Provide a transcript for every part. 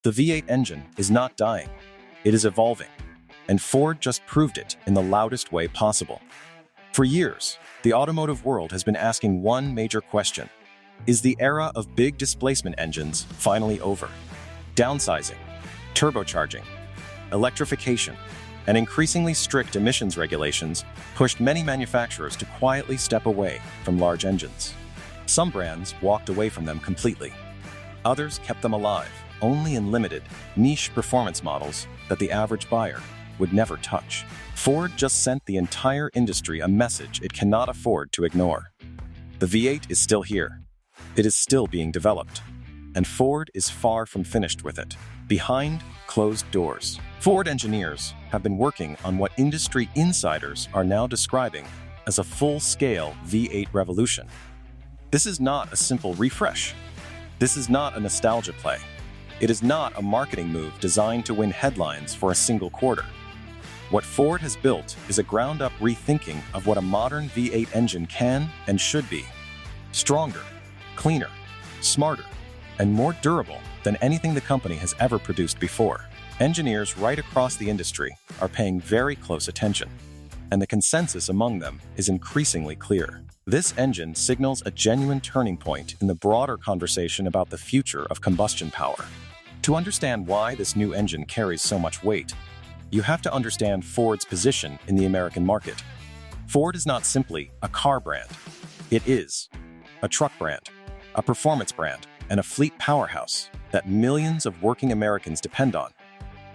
The V8 engine is not dying, it is evolving, and Ford just proved it in the loudest way possible. For years, the automotive world has been asking one major question: is the era of big displacement engines finally over? Downsizing, turbocharging, electrification, and increasingly strict emissions regulations pushed many manufacturers to quietly step away from large engines. Some brands walked away from them completely. Others kept them alive, only in limited, niche performance models that the average buyer would never touch. Ford just sent the entire industry a message it cannot afford to ignore. The V8 is still here. It is still being developed. And Ford is far from finished with it. Behind closed doors, Ford engineers have been working on what industry insiders are now describing as a full-scale V8 revolution. This is not a simple refresh. This is not a nostalgia play. It is not a marketing move designed to win headlines for a single quarter. What Ford has built is a ground-up rethinking of what a modern V8 engine can and should be. Stronger, cleaner, smarter, and more durable than anything the company has ever produced before. Engineers right across the industry are paying very close attention, and the consensus among them is increasingly clear. This engine signals a genuine turning point in the broader conversation about the future of combustion power. To understand why this new engine carries so much weight, you have to understand Ford's position in the American market. Ford is not simply a car brand. It is a truck brand, a performance brand, and a fleet powerhouse that millions of working Americans depend on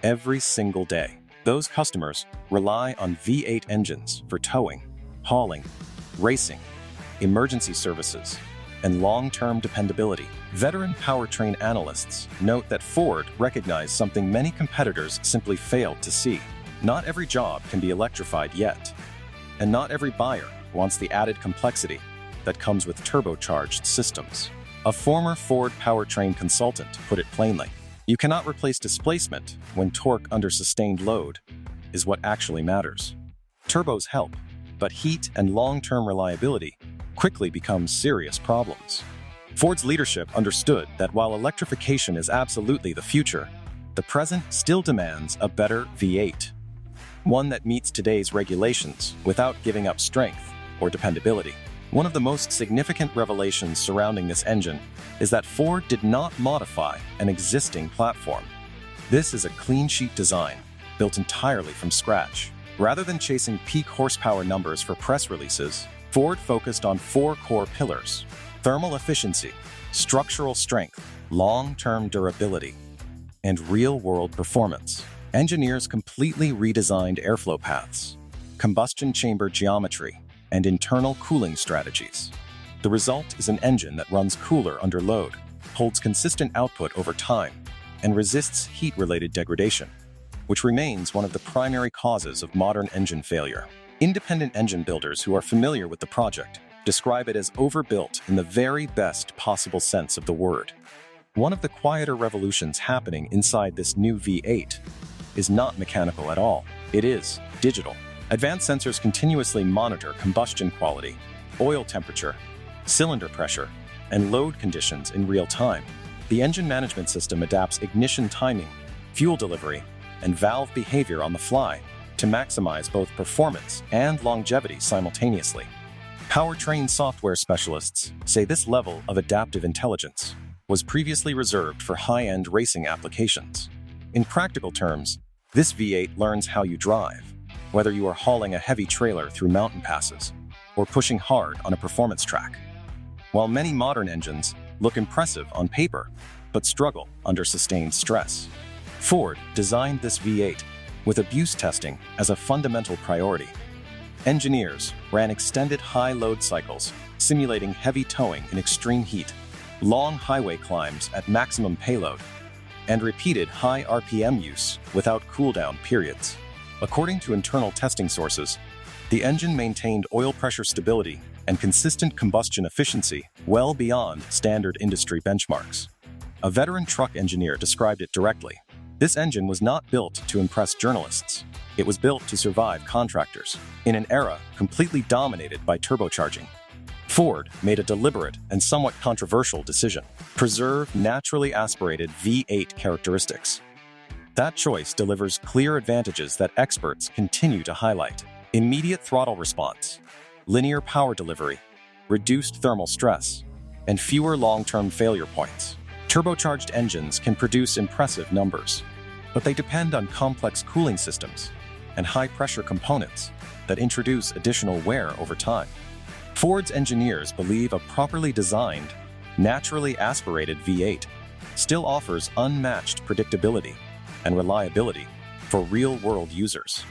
every single day. Those customers rely on V8 engines for towing, hauling, racing, emergency services, and long-term dependability. Veteran powertrain analysts note that Ford recognized something many competitors simply failed to see. Not every job can be electrified yet, and not every buyer wants the added complexity that comes with turbocharged systems. A former Ford powertrain consultant put it plainly: you cannot replace displacement when torque under sustained load is what actually matters. Turbos help, but heat and long-term reliability quickly become serious problems. Ford's leadership understood that while electrification is absolutely the future, the present still demands a better V8, one that meets today's regulations without giving up strength or dependability. One of the most significant revelations surrounding this engine is that Ford did not modify an existing platform. This is a clean sheet design, built entirely from scratch. Rather than chasing peak horsepower numbers for press releases, Ford focused on 4 core pillars: thermal efficiency, structural strength, long-term durability, and real-world performance. Engineers completely redesigned airflow paths, combustion chamber geometry, and internal cooling strategies. The result is an engine that runs cooler under load, holds consistent output over time, and resists heat-related degradation, which remains one of the primary causes of modern engine failure. Independent engine builders who are familiar with the project describe it as overbuilt in the very best possible sense of the word. One of the quieter revolutions happening inside this new V8 is not mechanical at all. It is digital. Advanced sensors continuously monitor combustion quality, oil temperature, cylinder pressure, and load conditions in real time. The engine management system adapts ignition timing, fuel delivery, and valve behavior on the fly to maximize both performance and longevity simultaneously. Powertrain software specialists say this level of adaptive intelligence was previously reserved for high-end racing applications. In practical terms, this V8 learns how you drive, whether you are hauling a heavy trailer through mountain passes or pushing hard on a performance track. While many modern engines look impressive on paper, but struggle under sustained stress, Ford designed this V8 with abuse testing as a fundamental priority. Engineers ran extended high load cycles, simulating heavy towing in extreme heat, long highway climbs at maximum payload, and repeated high RPM use without cooldown periods. According to internal testing sources, the engine maintained oil pressure stability and consistent combustion efficiency well beyond standard industry benchmarks. A veteran truck engineer described it directly: this engine was not built to impress journalists. It was built to survive contractors in an era completely dominated by turbocharging. Ford made a deliberate and somewhat controversial decision: preserve naturally aspirated V8 characteristics. That choice delivers clear advantages that experts continue to highlight: immediate throttle response, linear power delivery, reduced thermal stress, and fewer long-term failure points. Turbocharged engines can produce impressive numbers, but they depend on complex cooling systems and high-pressure components that introduce additional wear over time. Ford's engineers believe a properly designed, naturally aspirated V8 still offers unmatched predictability and reliability for real-world users.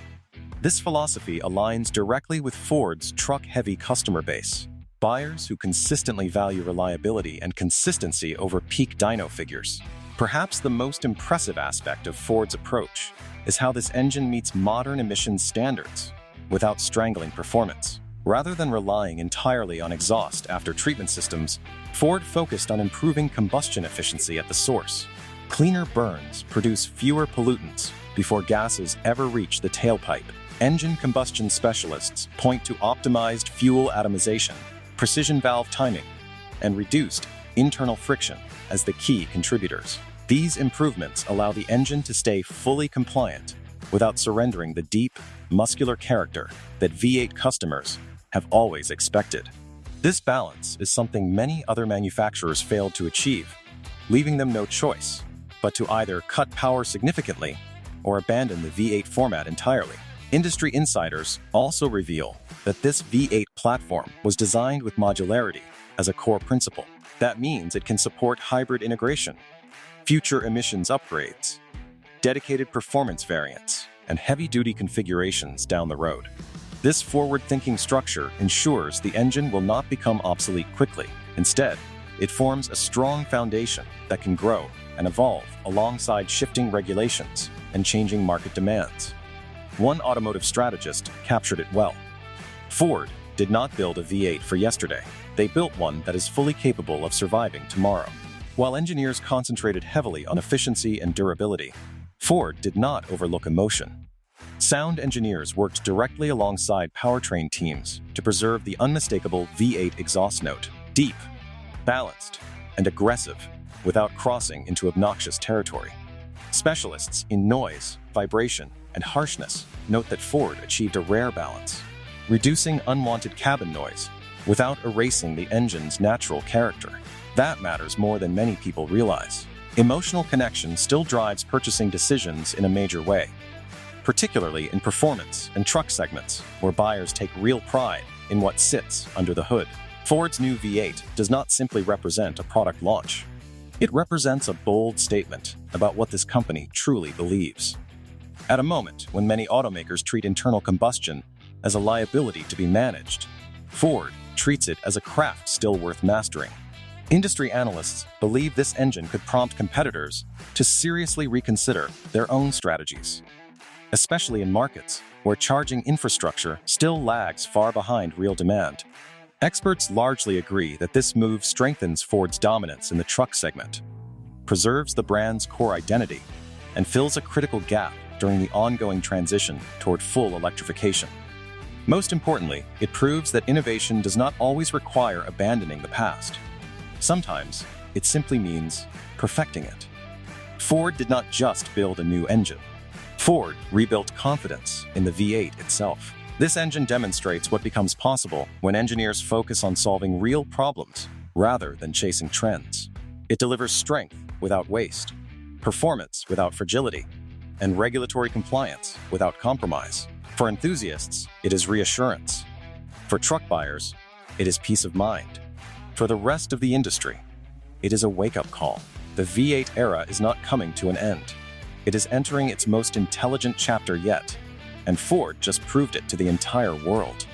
This philosophy aligns directly with Ford's truck-heavy customer base, buyers who consistently value reliability and consistency over peak dyno figures. Perhaps the most impressive aspect of Ford's approach is how this engine meets modern emissions standards without strangling performance. Rather than relying entirely on exhaust after-treatment systems, Ford focused on improving combustion efficiency at the source. Cleaner burns produce fewer pollutants before gases ever reach the tailpipe. Engine combustion specialists point to optimized fuel atomization, precision valve timing, and reduced internal friction as the key contributors. These improvements allow the engine to stay fully compliant without surrendering the deep, muscular character that V8 customers have always expected. This balance is something many other manufacturers failed to achieve, leaving them no choice but to either cut power significantly or abandon the V8 format entirely. Industry insiders also reveal that this V8 platform was designed with modularity as a core principle. That means it can support hybrid integration, future emissions upgrades, dedicated performance variants, and heavy-duty configurations down the road. This forward-thinking structure ensures the engine will not become obsolete quickly. Instead, it forms a strong foundation that can grow and evolve alongside shifting regulations and changing market demands. One automotive strategist captured it well. Ford did not build a V8 for yesterday. They built one that is fully capable of surviving tomorrow. While engineers concentrated heavily on efficiency and durability, Ford did not overlook emotion. Sound engineers worked directly alongside powertrain teams to preserve the unmistakable V8 exhaust note: deep, balanced, and aggressive, without crossing into obnoxious territory. Specialists in noise, vibration, and harshness note that Ford achieved a rare balance, reducing unwanted cabin noise without erasing the engine's natural character. That matters more than many people realize. Emotional connection still drives purchasing decisions in a major way, particularly in performance and truck segments, where buyers take real pride in what sits under the hood. Ford's new V8 does not simply represent a product launch. It represents a bold statement about what this company truly believes. At a moment when many automakers treat internal combustion as a liability to be managed, Ford treats it as a craft still worth mastering. Industry analysts believe this engine could prompt competitors to seriously reconsider their own strategies, especially in markets where charging infrastructure still lags far behind real demand. Experts largely agree that this move strengthens Ford's dominance in the truck segment, preserves the brand's core identity, and fills a critical gap during the ongoing transition toward full electrification. Most importantly, it proves that innovation does not always require abandoning the past. Sometimes, it simply means perfecting it. Ford did not just build a new engine. Ford rebuilt confidence in the V8 itself. This engine demonstrates what becomes possible when engineers focus on solving real problems rather than chasing trends. It delivers strength without waste, performance without fragility, and regulatory compliance without compromise. For enthusiasts, it is reassurance. For truck buyers, it is peace of mind. For the rest of the industry, it is a wake-up call. The V8 era is not coming to an end. It is entering its most intelligent chapter yet, and Ford just proved it to the entire world.